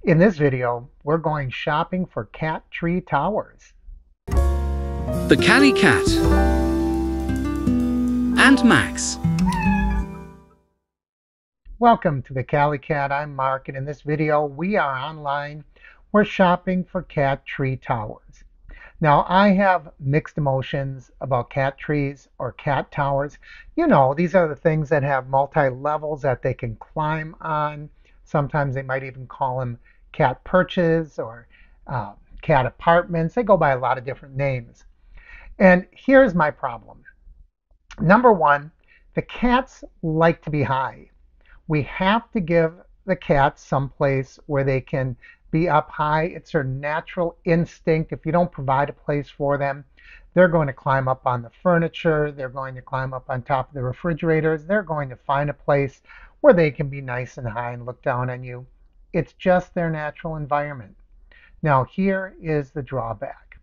In this video, we're going shopping for cat tree towers. The Callie Cat and Max. Welcome to the Callie Cat. I'm Mark, and in this video, we are online. We're shopping for cat tree towers. Now, I have mixed emotions about cat trees or cat towers. You know, these are the things that have multi-levels that they can climb on. Sometimes they might even call them cat perches or cat apartments. They go by a lot of different names. And here's my problem. Number one, the cats like to be high. We have to give the cats some place where they can be up high. It's their natural instinct. If you don't provide a place for them, they're going to climb up on the furniture. They're going to climb up on top of the refrigerators. They're going to find a place where they can be nice and high and look down on you. It's just their natural environment. Now, here is the drawback.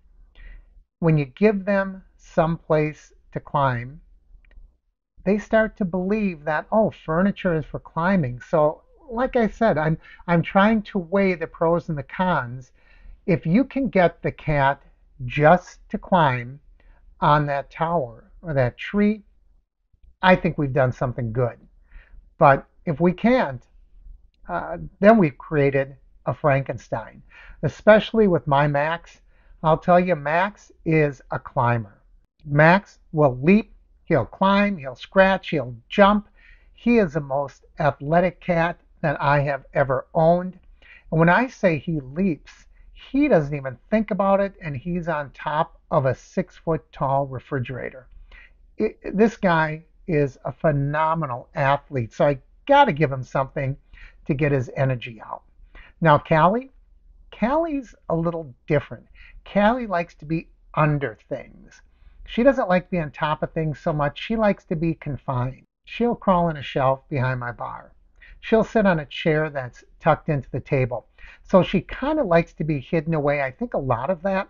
When you give them some place to climb, they start to believe that, oh, furniture is for climbing. So, like I said, I'm trying to weigh the pros and the cons. If you can get the cat just to climb on that tower or that tree, I think we've done something good. But if we can't, then we've created a Frankenstein. Especially with my Max, I'll tell you, Max is a climber. Max will leap, he'll climb, he'll scratch, he'll jump. He is the most athletic cat that I have ever owned. And when I say he leaps, he doesn't even think about it, and he's on top of a 6-foot tall refrigerator. This guy is a phenomenal athlete, so I got to give him something to get his energy out. Now, Callie's a little different. Callie likes to be under things. She doesn't like to be on top of things so much. She likes to be confined. She'll crawl in a shelf behind my bar. She'll sit on a chair that's tucked into the table. So she kind of likes to be hidden away. I think a lot of that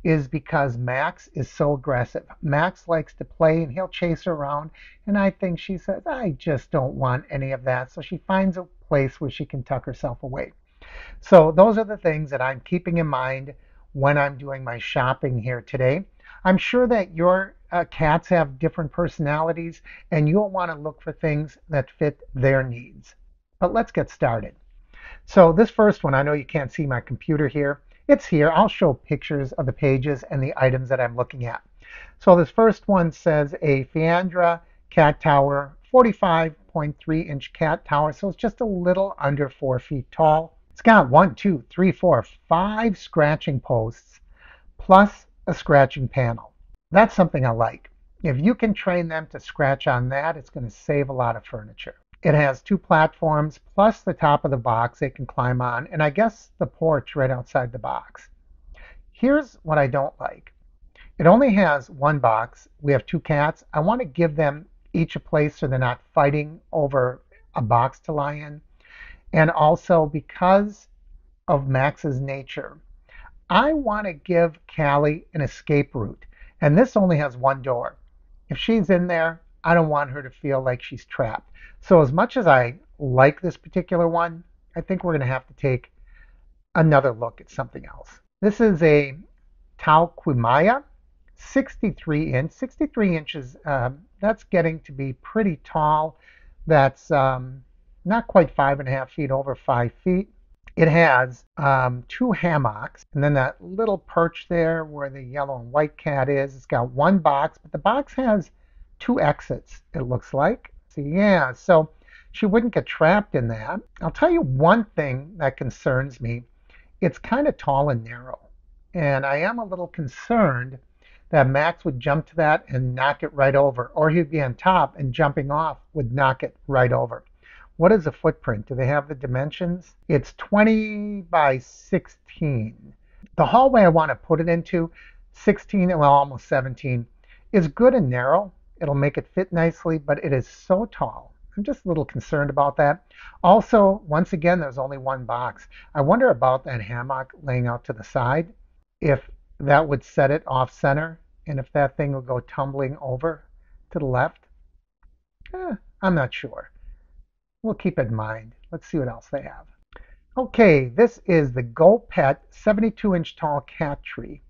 is because Max is so aggressive. Max likes to play and he'll chase her around. And I think she says, I just don't want any of that. So she finds a place where she can tuck herself away. So those are the things that I'm keeping in mind when I'm doing my shopping here today. I'm sure that your cats have different personalities and you'll want to look for things that fit their needs. But let's get started. So this first one, I know you can't see my computer here. It's here. I'll show pictures of the pages and the items that I'm looking at. So this first one says a Fiandra cat tower, 45.3-inch cat tower. So it's just a little under 4 feet tall. It's got 5 scratching posts plus a scratching panel. That's something I like. If you can train them to scratch on that, it's going to save a lot of furniture. It has 2 platforms plus the top of the box they can climb on, and I guess the porch right outside the box. Here's what I don't like. It only has 1 box. We have 2 cats. I want to give them each a place so they're not fighting over a box to lie in. And also, because of Max's nature, I want to give Callie an escape route. And this only has 1 door. If she's in there, I don't want her to feel like she's trapped. So as much as I like this particular one, I think we're going to have to take another look at something else. This is a Tauquimaya, 63 inch. 63 inches, that's getting to be pretty tall. That's not quite 5.5 feet, over 5 feet. It has 2 hammocks, and then that little perch there where the yellow and white cat is. It's got 1 box, but the box has 2 exits, it looks like. So yeah, so she wouldn't get trapped in that. I'll tell you one thing that concerns me. It's kind of tall and narrow, and I am a little concerned that Max would jump to that and knock it right over, or he'd be on top and jumping off would knock it right over. What is the footprint? Do they have the dimensions? It's 20 by 16. The hallway I want to put it into, 16, well, almost 17, is good and narrow. It'll make it fit nicely, but it is so tall. I'm just a little concerned about that. Also, once again, there's only 1 box. I wonder about that hammock laying out to the side, if that would set it off center, and if that thing would go tumbling over to the left. I'm not sure. We'll keep it in mind. Let's see what else they have. Okay, this is the GoPet 72-inch tall cat tree.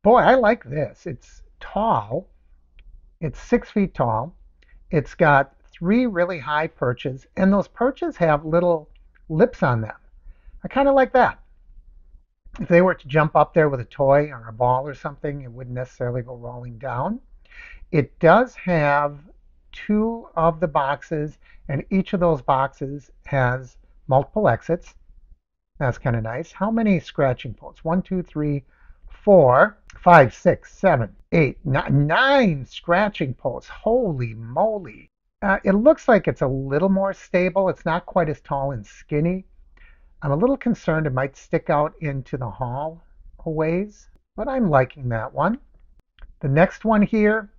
Boy, I like this. It's tall. It's 6 feet tall. It's got 3 really high perches, and those perches have little lips on them. I kind of like that. If they were to jump up there with a toy or a ball or something, it wouldn't necessarily go rolling down. It does have 2 of the boxes, and each of those boxes has multiple exits. That's kind of nice. How many scratching posts? 1, 2, 3, 4, 5, 6, 7, 8, 9 scratching posts. Holy moly. It looks like it's a little more stable. It's not quite as tall and skinny. I'm a little concerned it might stick out into the hall a ways, but I'm liking that one. The next one here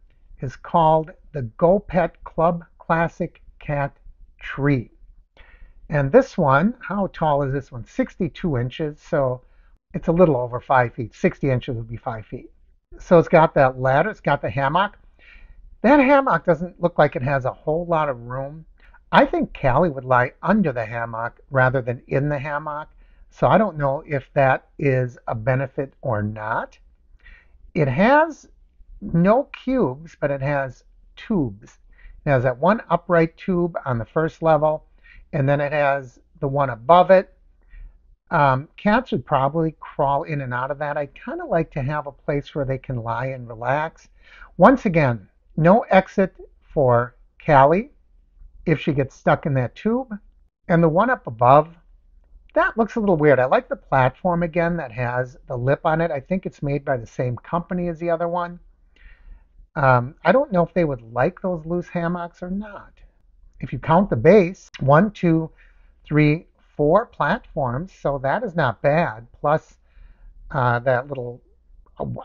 is called the GoPet Club Classic Cat Tree. And this one, how tall is this one? 62 inches, so it's a little over 5 feet. 60 inches would be 5 feet. So it's got that ladder, it's got the hammock. That hammock doesn't look like it has a whole lot of room. I think Callie would lie under the hammock rather than in the hammock. So I don't know if that is a benefit or not. It has no cubes, but it has tubes. It has that one upright tube on the first level, and then it has the one above it. Cats would probably crawl in and out of that. I'd kind of like to have a place where they can lie and relax. Once again, no exit for Callie if she gets stuck in that tube. And the one up above, that looks a little weird. I like the platform again that has the lip on it. I think it's made by the same company as the other one. I don't know if they would like those loose hammocks or not. If you count the base, 1, 2, 3, 4 platforms, so that is not bad. Plus that little,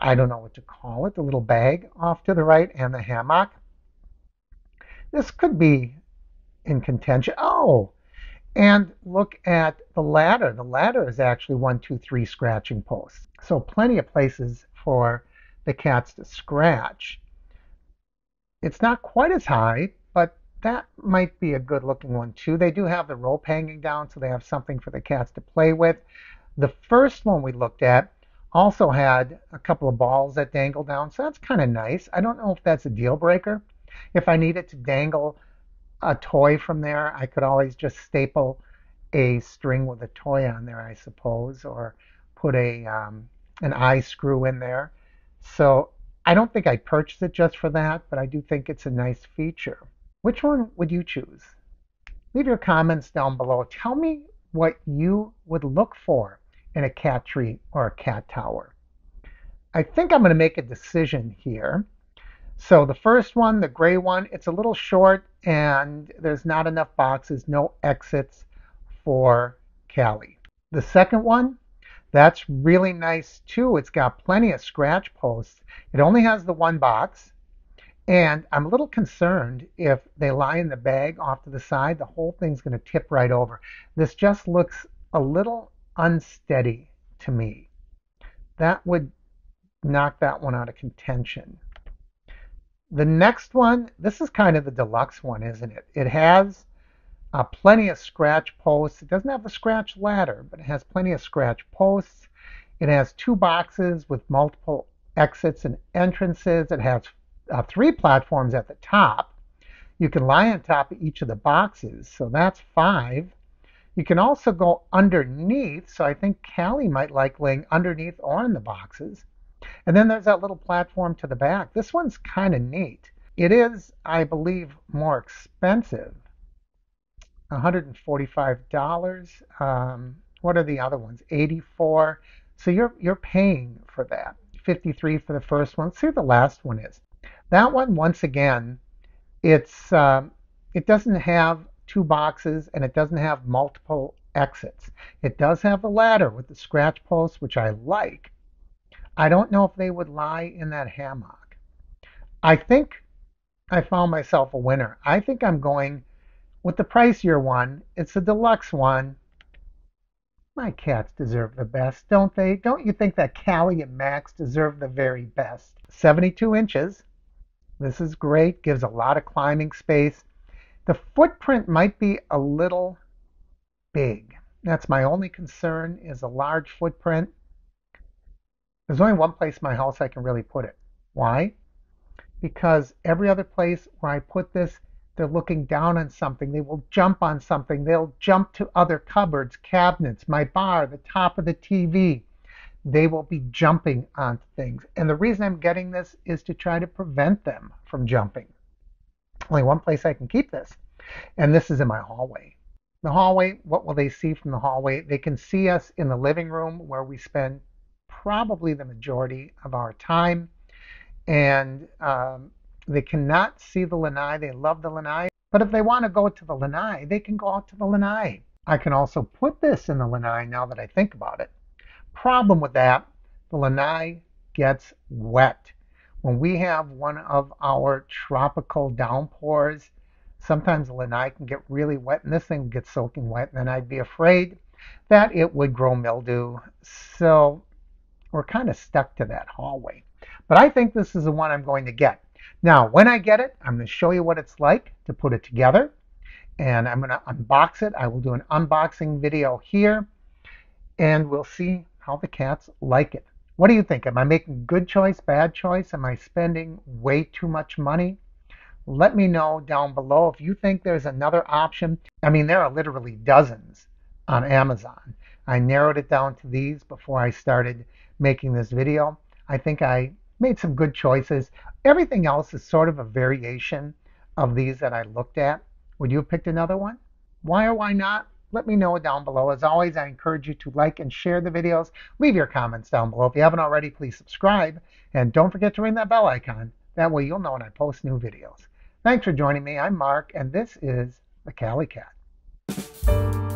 I don't know what to call it, the little bag off to the right and the hammock. This could be in contention. Oh, and look at the ladder. The ladder is actually 1, 2, 3 scratching posts. So plenty of places for the cats to scratch. It's not quite as high, but that might be a good looking one too. They do have the rope hanging down, so they have something for the cats to play with. The first one we looked at also had a couple of balls that dangle down, so that's kind of nice. I don't know if that's a deal breaker. If I needed to dangle a toy from there, I could always just staple a string with a toy on there, I suppose, or put an eye screw in there. So I don't think I'd purchase it just for that, but I do think it's a nice feature. Which one would you choose? Leave your comments down below. Tell me what you would look for in a cat tree or a cat tower. I think I'm going to make a decision here. So the first one, the gray one, it's a little short and there's not enough boxes, no exits for Callie. The second one, that's really nice too. It's got plenty of scratch posts. It only has the one box. And I'm a little concerned if they lie in the bag off to the side, the whole thing's going to tip right over. This just looks a little unsteady to me. That would knock that one out of contention. The next one, this is kind of the deluxe one, isn't it? It has plenty of scratch posts. It doesn't have a scratch ladder, but it has plenty of scratch posts. It has 2 boxes with multiple exits and entrances. It has 3 platforms at the top. You can lie on top of each of the boxes, so that's 5. You can also go underneath, so I think Callie might like laying underneath or in the boxes. And then there's that little platform to the back. This one's kind of neat. It is, I believe, more expensive. $145. What are the other ones? $84. So you're paying for that. $53 for the first one. Let's see what the last one is. That one, once again, it doesn't have 2 boxes and it doesn't have multiple exits. It does have the ladder with the scratch posts, which I like. I don't know if they would lie in that hammock. I think I found myself a winner. I think I'm going with the pricier one. It's a deluxe one. My cats deserve the best, don't they? Don't you think that Callie and Max deserve the very best? 72 inches. This is great. Gives a lot of climbing space. The footprint might be a little big. That's my only concern, is a large footprint. There's only one place in my house I can really put it. Why? Because every other place where I put this, they're looking down on something. They will jump on something. They'll jump to other cupboards, cabinets, my bar, the top of the TV. They will be jumping onto things. And the reason I'm getting this is to try to prevent them from jumping. Only one place I can keep this, and this is in my hallway. The hallway, what will they see from the hallway? They can see us in the living room where we spend probably the majority of our time. And they cannot see the lanai. They love the lanai. But if they want to go to the lanai, they can go out to the lanai. I can also put this in the lanai now that I think about it. Problem with that, the lanai gets wet. When we have one of our tropical downpours, sometimes the lanai can get really wet, and this thing gets soaking wet, and then I'd be afraid that it would grow mildew. So we're kind of stuck to that hallway. But I think this is the one I'm going to get. Now, when I get it, I'm going to show you what it's like to put it together. And I'm going to unbox it. I will do an unboxing video here. And we'll see how the cats like it. What do you think? Am I making good choice, bad choice? Am I spending way too much money? Let me know down below if you think there's another option. I mean, there are literally dozens on Amazon. I narrowed it down to these before I started making this video. I think I made some good choices. Everything else is sort of a variation of these that I looked at. Would you have picked another one? Why or why not? Let me know down below. As always, I encourage you to like and share the videos. Leave your comments down below. If you haven't already, please subscribe. And don't forget to ring that bell icon. That way you'll know when I post new videos. Thanks for joining me. I'm Mark, and this is the Cali Cat.